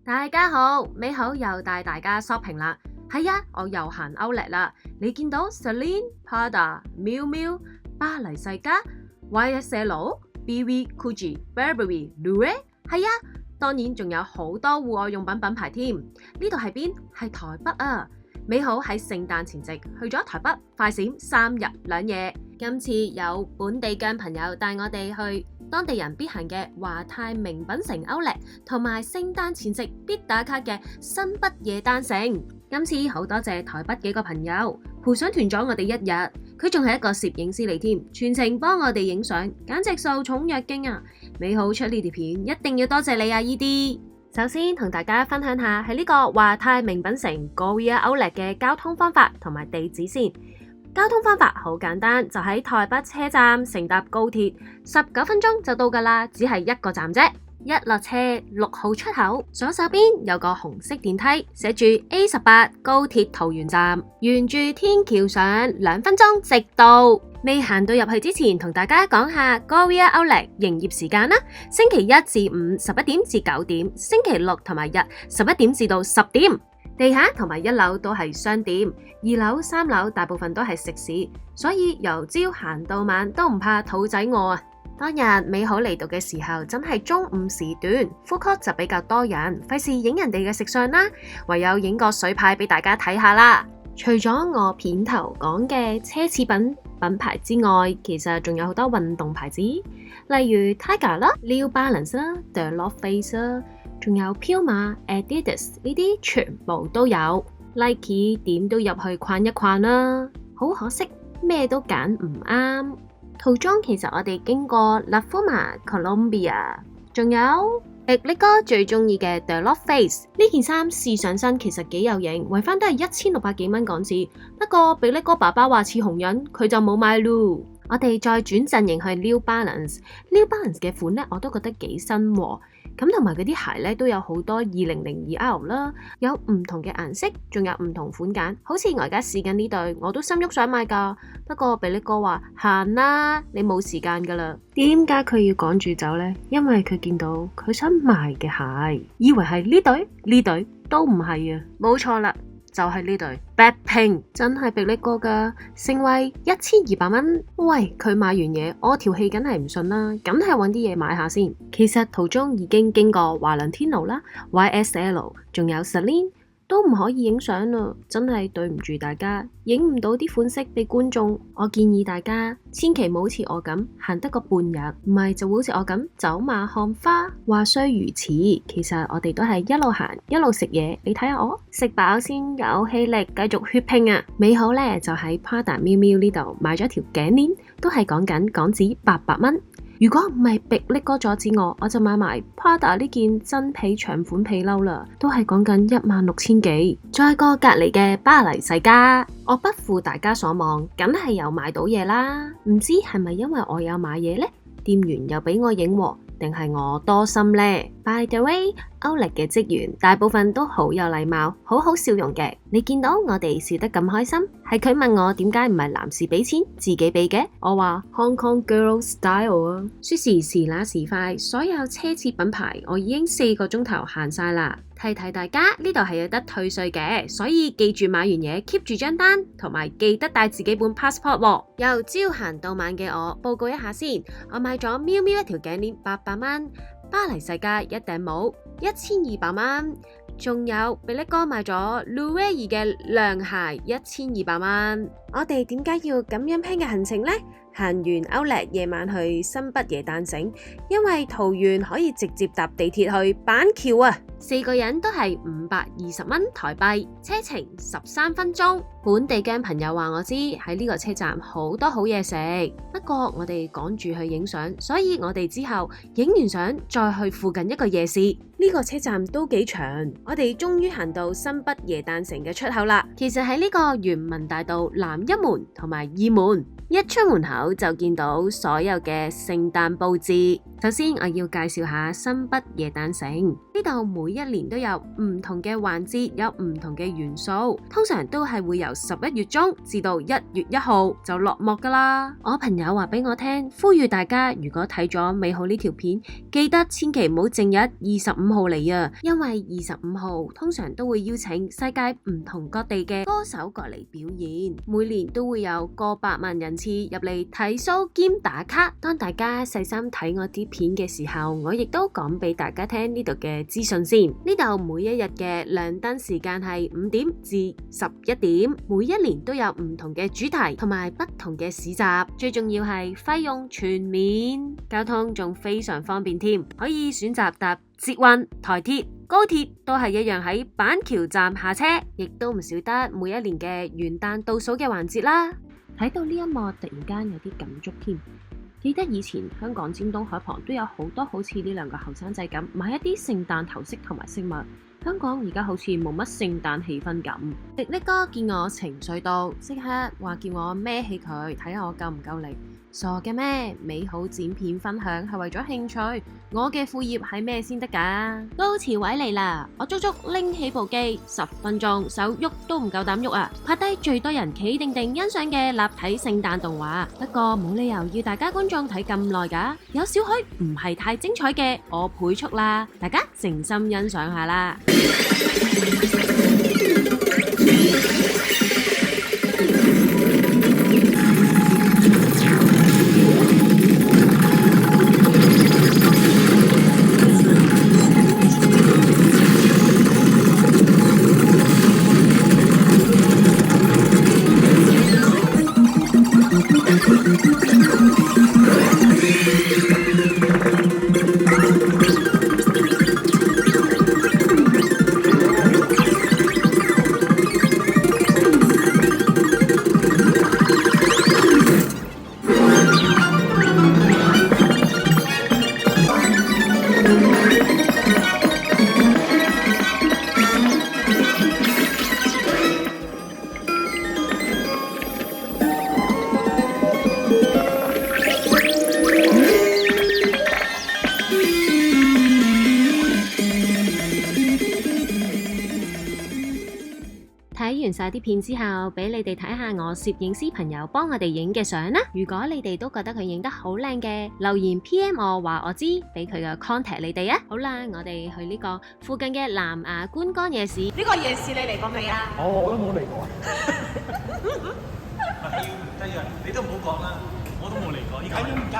大家好，美好又帶大家 shopping 啦。係啊，我又行 Outlet 啦。你見到 Celine、Prada、Miu Miu、巴黎世家、YSL、BV、Gucci、Burberry、Loewe。係啊，當然仲有好多戶外用品品牌添。呢度係邊？係台北啊。美好喺聖誕前夕去咗台北快閃3日2夜。今次有本地嘅朋友帶我哋去當地人必行嘅華泰名品城 Outlet， 同埋聖誕前夕必打卡嘅新北耶誕城。今次好多謝台北幾個朋友陪審團咗我哋1日，佢仲係一個攝影師嚟添，全程幫我哋影相，簡直受寵若驚啊！美好出呢條片一定要多謝你啊！ED。首先同大家分享下喺呢個華泰名品城 Galleria Outlet 嘅交通方法同埋地址先。交通方法好簡單，就喺台北車站乘搭高鐵19分鐘就到㗎啦，只係1個站啫。一落車6號出口，左手邊有個紅色電梯，寫住 A18 高鐵桃園站，沿住天橋上2分鐘直到。未行到入去之前，同大家講下 Galleria Outlet 營業時間啦。星期1至5 11點至9點，星期6同埋日11點至到10點。地下同埋1樓都係商店，2樓、3樓大部分都係食肆，所以由朝行到晚都唔怕肚仔餓啊！當日美好嚟到嘅時候，真係中午時段，food court就比較多人，費事影人哋嘅食相啦，唯有影個水牌俾大家睇下啦。除咗我片頭講嘅奢侈品牌之外，其實仲有好多運動牌子，例如 Tiger 啦、New Balance 啦、The North Face 啦，仲有 Puma、Adidas 呢啲全部都有。Nike 點都入去逛一逛啦，好可惜咩都揀唔啱。途中其實我哋經過 La Fuma、Columbia， 仲有碧力哥最中意嘅 The North Face。呢件衫試上身其實幾有型，圍返都係1600幾蚊港紙。不過碧力哥爸爸話似紅人，佢就冇買咯。我哋再轉陣營去 New Balance。New Balance 嘅款呢，我都覺得幾新喎。咁同埋嗰啲鞋咧都有好多 2002R 啦，有唔同嘅顏色，仲有唔同款揀。好似我而家試緊呢對，我都心喐想買㗎。不過比利哥話行啦，你冇時間㗎啦。點解佢要趕住走呢？因為佢見到佢想賣嘅鞋，以為係呢對都唔係啊，冇錯啦。就係呢對 Blackpink， 真係比利哥㗎，成為1200蚊。喂，佢買完嘢，我條氣梗係唔順啦，梗係揾啲嘢買下先。其實途中已經經過華倫天奴啦、YSL， 仲有 Celine， 都唔可以影相啦，真係對唔住大家，影唔到啲款式俾觀眾。我建議大家千祈唔好似我咁行得個半日，唔係就好似我咁走馬看花。話雖如此，其實我哋都係一路行一路食嘢。你睇下我食飽先有氣力繼續血拼啊！美好呢，就喺 Prada Miu Miu 呢度買咗條頸鏈，都係講緊港紙800蚊。如果唔係碧力哥阻止我就買埋 Prada 呢件真皮長款皮褸啦，都係講緊16000幾。再過隔離嘅巴黎世家，我不負大家所望，梗係有買到嘢啦。唔知係咪因為我有買嘢呢？店員又俾我影喎，定係我多心呢？ By the way， Outlet 嘅職員大部分都好有禮貌，好好笑容嘅。你見到我哋笑得咁開心，係佢問我點解唔係男士俾錢自己俾嘅？我話 Hong Kong Girl Style 啊。說時遲那時快，所有奢侈品牌我已經4個鐘頭行晒啦。提提大家，呢度係有得退稅嘅，所以記住買完嘢 keep 住張單，同埋記得帶自己本 passport 喎。由朝行到晚嘅我，報告一下先。我買咗 Miu Miu 一條頸鏈800蚊，巴黎世家一頂帽1200蚊，仲有比利哥買咗 Loewe 嘅涼鞋1200蚊。我哋點解要咁樣 plan 嘅行程呢？行完 Outlet 夜晚去新北耶誕城，因為桃園可以直接搭地鐵去板橋啊，4個人都係520蚊台幣，車程13分鐘。本地嘅朋友話我知喺呢個車站好多好嘢食，不過我哋趕住去影相，所以我哋之後影完相再去附近一個夜市。呢個車站都幾長，我哋終於行到新北耶誕城嘅出口啦。其實喺呢個元民大道南一門同埋二門，一出門口就見到所有嘅聖誕佈置。首先我要介紹下新北耶誕城，呢度每一年都有唔同嘅環節，有唔同嘅元素，通常都係會由11月中至到1月1號就落幕噶啦。我朋友話俾我聽，呼籲大家如果睇咗美好呢條片，記得千祈唔好正日25號嚟啊，因為25號通常都會邀請世界唔同各地嘅歌手過嚟表演，每年都會有過百萬人次入嚟睇 show 兼打卡。當大家細心睇我啲片嘅時候，我亦都講俾大家聽呢度嘅資訊先。呢度每一日嘅亮燈時間係5點至11點，每一年都有唔同嘅主題同埋不同嘅市集，最重要係費用全免，交通仲非常方便添，可以選擇搭捷運、台鐵、高鐵都係一樣喺板橋站下車，亦都唔少得每一年嘅元旦倒數嘅環節啦。睇到呢一幕，突然間有啲感觸添。記得以前香港尖東海旁都有好多好似呢兩個後生仔咁買一啲聖誕頭飾同埋飾物。香港而家好似冇乜聖誕氣氛咁。迪力哥見我情緒到，即刻話叫我孭起佢，睇下我夠唔夠力。傻嘅咩？美好剪片分享係為咗興趣，我嘅副業係咩先得㗎？高潮位嚟啦！我足足拎起部機10分鐘，手喐都唔夠膽喐啊！拍低最多人企定定欣賞嘅立體聖誕動畫，不過冇理由要大家觀眾睇咁耐㗎。有少許唔係太精彩嘅，我倍速啦，大家靜心欣賞下啦。睇完晒啲片之後，俾你哋睇下我攝影師朋友幫我哋影嘅相啦。如果你哋都覺得佢影得好靚嘅，留言 PM 我話我知，俾佢嘅 contact 你哋啊。好啦，我哋去呢個附近嘅南亞觀光夜市。呢個夜市你嚟過未啊？我都冇嚟過。要唔得呀？你都唔好講啦，我都冇嚟過。依家要唔得，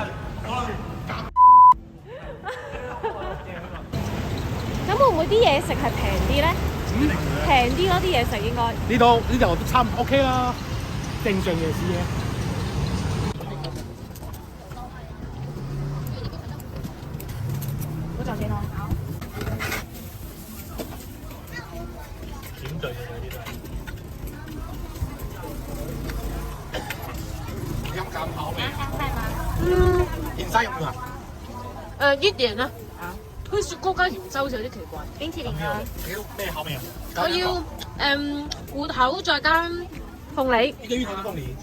咁會唔會啲嘢食係平啲咧？平啲咯，啲嘢食應該。呢度都差唔多 OK 啦，正常夜市嘅。我就幾多？點對嘅嗰啲都係。飲咁口味。芫茜有冇啊？一點啦。好似雪糕加鹽州好似有啲奇怪。冰淇淋啊！咩口味啊？我要芋頭再加鳳梨。呢個芋頭嘅鳳梨。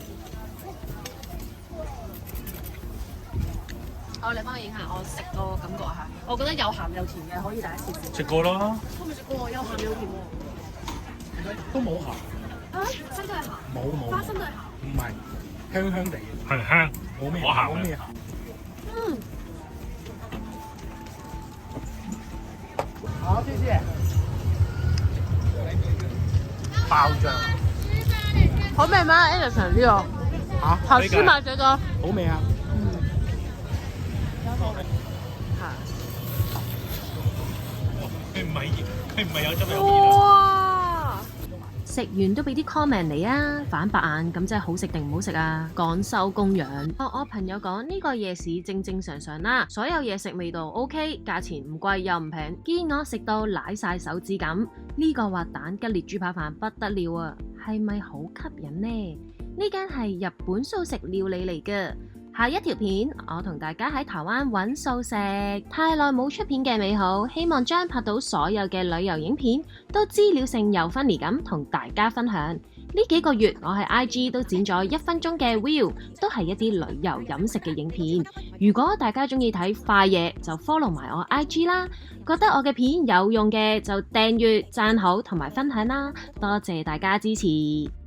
我嚟幫我影下，我食個感覺下。我覺得又鹹又甜嘅，可以第一次試。食過啦。我未食過，又鹹又甜喎。都冇鹹。啊，真係鹹。冇。花生都係鹹。唔係，香香地嘅。係香。冇咩鹹。冇咩鹹。好，謝謝。爆醬。好味嗎 Anderson 呢個？嚇？頭先買咗個。好味啊！佢唔係有汁有味。哇！食完都俾啲 comment 嚟啊，反白眼咁真係好食定唔好食啊？趕收供養。我朋友講呢個夜市正正常常啦，所有嘢食味道 OK， 價錢唔貴又唔平，見我食到舐晒手指咁。呢個滑蛋吉列豬扒飯不得了啊，係咪好吸引呢？呢間係日本素食料理嚟嘅。下一條片，我同大家喺台灣揾素食，太耐冇出片嘅美好，希望將拍到所有嘅旅遊影片都資料性又分離咁同大家分享。呢幾個月我喺 IG 都剪咗1分鐘嘅 Reel，都係一啲旅遊飲食嘅影片。如果大家中意睇快嘢，就 follow 埋我 IG 啦。覺得我嘅片有用嘅就訂閱、讚好同埋分享啦。多謝大家支持。